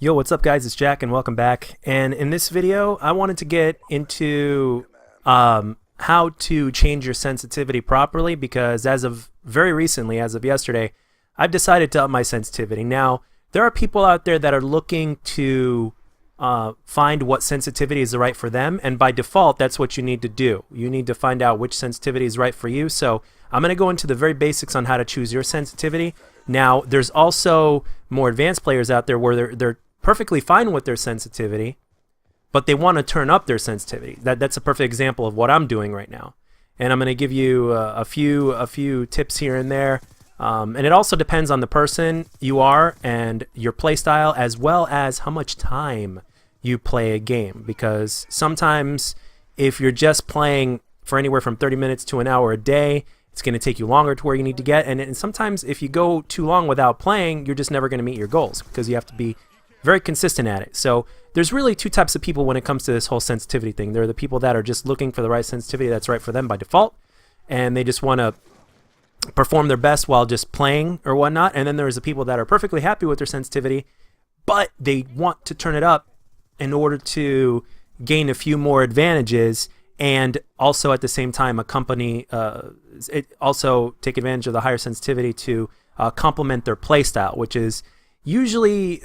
Yo, what's up guys? It's Jack and welcome back. And in this video, I wanted to get into how to change your sensitivity properly because as of very recently, as of yesterday, I've decided to up my sensitivity. Now, there are people out there that are looking to find what sensitivity is right for them, and by default, that's what you need to do. You need to find out which sensitivity is right for you. So I'm going to go into the very basics on how to choose your sensitivity. Now, there's also more advanced players out there where they're perfectly fine with their sensitivity, but they want to turn up their sensitivity. That's a perfect example of what I'm doing right now. And I'm going to give you a few tips here and there. And it also depends on the person you are and your play style, as well as how much time you play a game. Because sometimes if you're just playing for anywhere from 30 minutes to an hour a day, it's going to take you longer to where you need to get. And sometimes if you go too long without playing, you're just never going to meet your goals because you have to be very consistent at it. So there's really two types of people when it comes to this whole sensitivity thing. There are the people that are just looking for the right sensitivity that's right for them by default, and they just want to perform their best while just playing or whatnot. And then there's the people that are perfectly happy with their sensitivity, but they want to turn it up in order to gain a few more advantages, and also at the same time also take advantage of the higher sensitivity to complement their play style, which is usually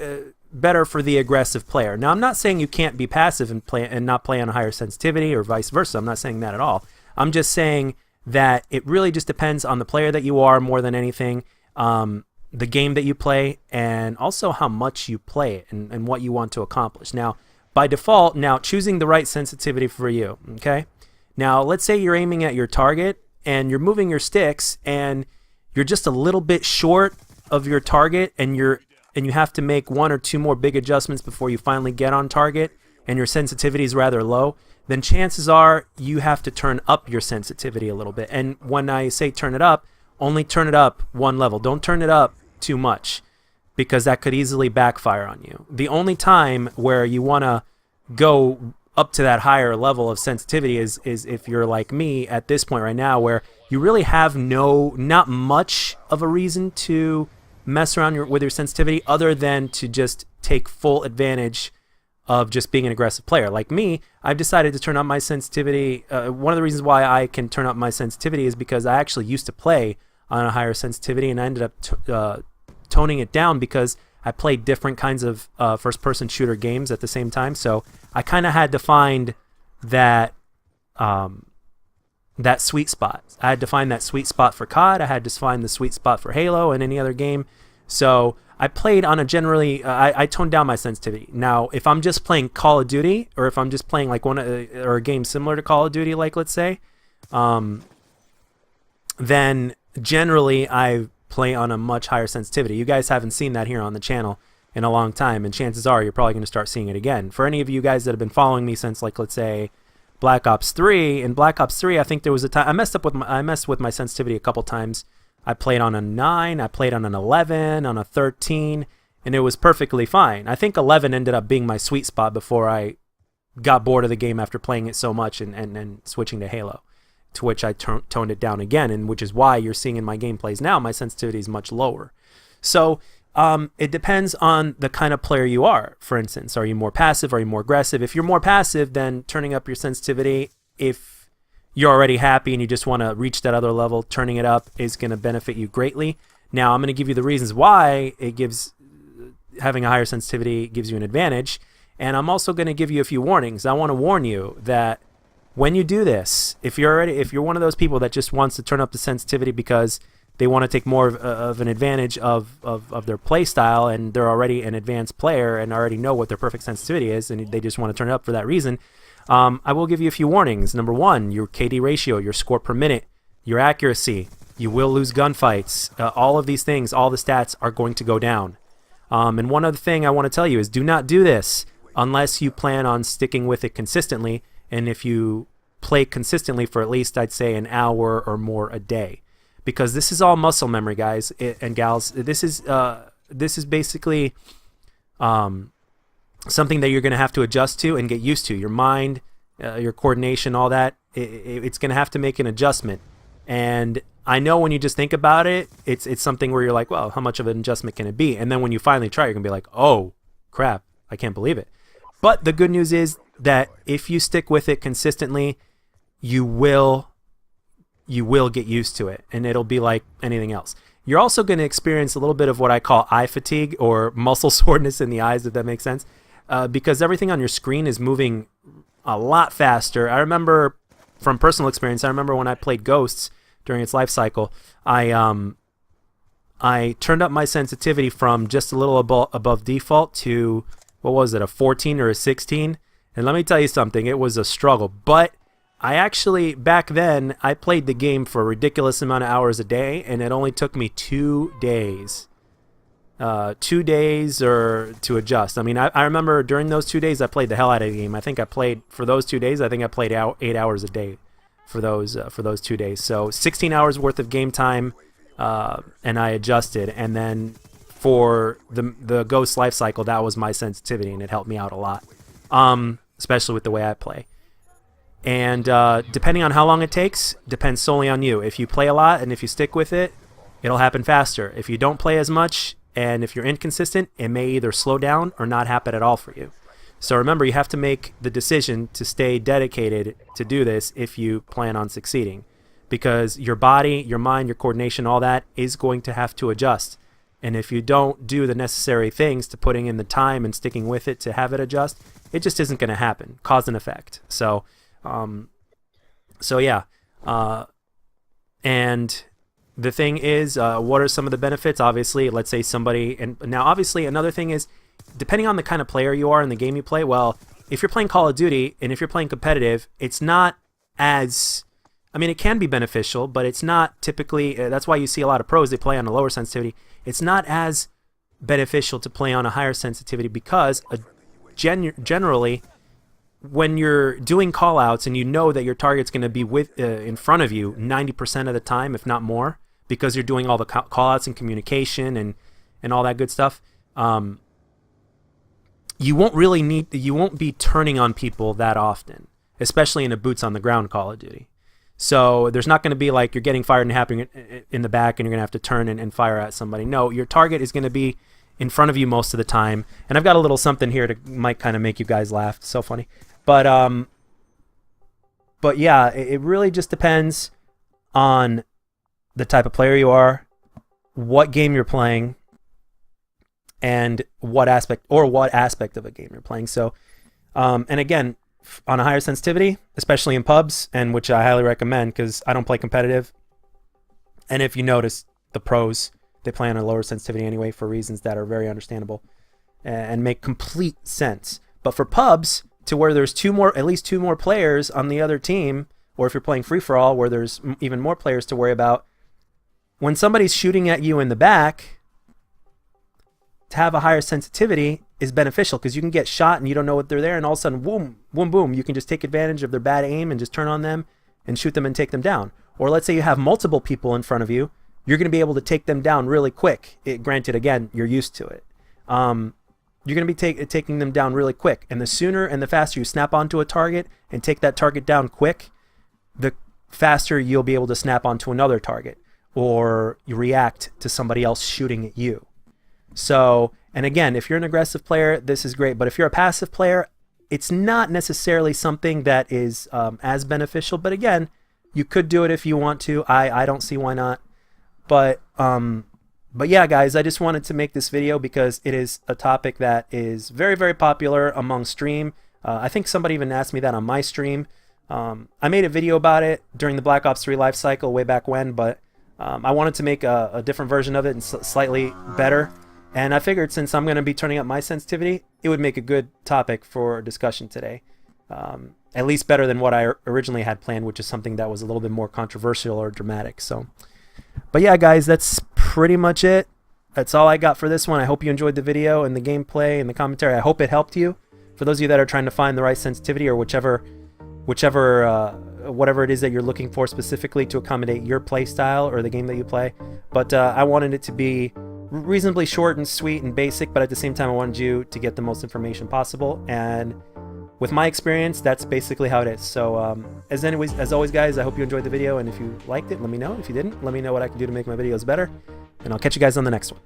better for the aggressive player. Now, I'm not saying you can't be passive and not play on a higher sensitivity or vice versa. I'm not saying that at all. I'm just saying that it really just depends on the player that you are more than anything, the game that you play, and also how much you play it and what you want to accomplish. Now, by default, choosing the right sensitivity for you, okay? Now, let's say you're aiming at your target and you're moving your sticks and you're just a little bit short of your target, and you have to make one or two more big adjustments before you finally get on target, and your sensitivity is rather low, then chances are you have to turn up your sensitivity a little bit. And when I say turn it up, only turn it up one level. Don't turn it up too much because that could easily backfire on you. The only time where you want to go up to that higher level of sensitivity is if you're like me at this point right now, where you really have not much of a reason to mess around with your sensitivity other than to just take full advantage of just being an aggressive player. Like me, I've decided to turn up my sensitivity. One of the reasons why I can turn up my sensitivity is because I actually used to play on a higher sensitivity, and I ended up toning it down because I played different kinds of first-person shooter games at the same time. So I kind of had to find that that sweet spot. I had to find that sweet spot for COD. I had to find the sweet spot for Halo and any other game. So I played on a generally, I toned down my sensitivity. Now, if I'm just playing Call of Duty, or if I'm just playing like or a game similar to Call of Duty, like let's say, then generally I play on a much higher sensitivity. You guys haven't seen that here on the channel in a long time, and chances are you're probably going to start seeing it again. For any of you guys that have been following me since, like, let's say Black Ops 3, in Black Ops 3, I think there was a time I messed with my sensitivity a couple times. I played on a 9, I played on an 11, on a 13, and it was perfectly fine. I think 11 ended up being my sweet spot before I got bored of the game after playing it so much and switching to Halo, to which I toned it down again, and which is why you're seeing in my gameplays now my sensitivity is much lower. So it depends on the kind of player you are. For instance, are you more passive? Are you more aggressive? If you're more passive, then turning up your sensitivity, if you're already happy and you just want to reach that other level, turning it up is going to benefit you greatly. Now, I'm going to give you the reasons why having a higher sensitivity gives you an advantage, and I'm also going to give you a few warnings. I want to warn you that when you do this, if you're one of those people that just wants to turn up the sensitivity because they want to take more of an advantage of their play style, and they're already an advanced player and already know what their perfect sensitivity is, and they just want to turn it up for that reason, I will give you a few warnings. Number one, your KD ratio, your score per minute, your accuracy. You will lose gunfights. All of these things, all the stats are going to go down. And one other thing I want to tell you is do not do this unless you plan on sticking with it consistently, and if you play consistently for at least, I'd say, an hour or more a day. Because this is all muscle memory, guys and gals. This is basically something that you're going to have to adjust to and get used to. Your mind, your coordination, all that, it's going to have to make an adjustment. And I know when you just think about it, it's something where you're like, well, how much of an adjustment can it be? And then when you finally try, you're going to be like, oh, crap, I can't believe it. But the good news is that if you stick with it consistently, you will get used to it, and it'll be like anything else. You're also going to experience a little bit of what I call eye fatigue or muscle soreness in the eyes, if that makes sense, because everything on your screen is moving a lot faster. I remember from personal experience, I remember when I played Ghosts during its life cycle, I turned up my sensitivity from just a little above default to, what was it, a 14 or a 16? And let me tell you something, it was a struggle. But I actually, back then, I played the game for a ridiculous amount of hours a day, and it only took me 2 days. 2 days to adjust. I mean, I remember during those 2 days, I played the hell out of the game. I think I played, for those 2 days, I think I played 8 hours a day for those 2 days. So 16 hours worth of game time, and I adjusted. And then for the Ghost life cycle, that was my sensitivity, and it helped me out a lot, especially with the way I play. And depending on how long it takes, depends solely on you. If you play a lot and if you stick with it, it'll happen faster. If you don't play as much and if you're inconsistent, it may either slow down or not happen at all for you. So remember, you have to make the decision to stay dedicated to do this if you plan on succeeding, because your body, your mind, your coordination, all that is going to have to adjust. And if you don't do the necessary things to putting in the time and sticking with it to have it adjust, it just isn't going to happen. Cause and effect. So yeah, and the thing is, what are some of the benefits? Obviously, let's say somebody, and now obviously another thing is, depending on the kind of player you are in the game you play, well, if you're playing Call of Duty and if you're playing competitive, it's not as, I mean, it can be beneficial, but it's not typically, that's why you see a lot of pros, they play on a lower sensitivity. It's not as beneficial to play on a higher sensitivity because generally, when you're doing call-outs and you know that your target's going to be in front of you 90% of the time, if not more, because you're doing all the call-outs and communication and all that good stuff, you won't be turning on people that often, especially in a boots-on-the-ground Call of Duty. So there's not going to be like you're getting fired and happening in the back and you're going to have to turn and fire at somebody. No, your target is going to be in front of you most of the time. And I've got a little something here that might kind of make you guys laugh. It's so funny. But yeah, it really just depends on the type of player you are, what game you're playing, and what aspect of a game you're playing. So, and again, on a higher sensitivity, especially in pubs, and which I highly recommend because I don't play competitive. And if you notice, the pros, they play on a lower sensitivity anyway for reasons that are very understandable and make complete sense. But for pubs, to where there's at least two more players on the other team, or if you're playing free-for-all where there's even more players to worry about, when somebody's shooting at you in the back, to have a higher sensitivity is beneficial because you can get shot and you don't know what they're there, and all of a sudden, boom, boom, boom, you can just take advantage of their bad aim and just turn on them and shoot them and take them down. Or let's say you have multiple people in front of you, you're going to be able to take them down really quick. Granted, again, you're used to it. You're going to be taking them down really quick. And the sooner and the faster you snap onto a target and take that target down quick, the faster you'll be able to snap onto another target or you react to somebody else shooting at you. So, and again, if you're an aggressive player, this is great. But if you're a passive player, it's not necessarily something that is as beneficial. But again, you could do it if you want to. I don't see why not. But yeah, guys, I just wanted to make this video because it is a topic that is very, very popular among stream. I think somebody even asked me that on my stream. I made a video about it during the Black Ops 3 life cycle way back when, but I wanted to make a different version of it and slightly better. And I figured since I'm going to be turning up my sensitivity, it would make a good topic for discussion today. At least better than what I originally had planned, which is something that was a little bit more controversial or dramatic. So, but yeah, guys, that's pretty much it. That's all I got for this one. I hope you enjoyed the video and the gameplay and the commentary. I hope it helped you. For those of you that are trying to find the right sensitivity or whatever it is that you're looking for specifically to accommodate your play style or the game that you play. But I wanted it to be reasonably short and sweet and basic, but at the same time I wanted you to get the most information possible, and with my experience that's basically how it is. So as always, guys, I hope you enjoyed the video, and if you liked it, let me know. If you didn't, let me know what I can do to make my videos better, and I'll catch you guys on the next one.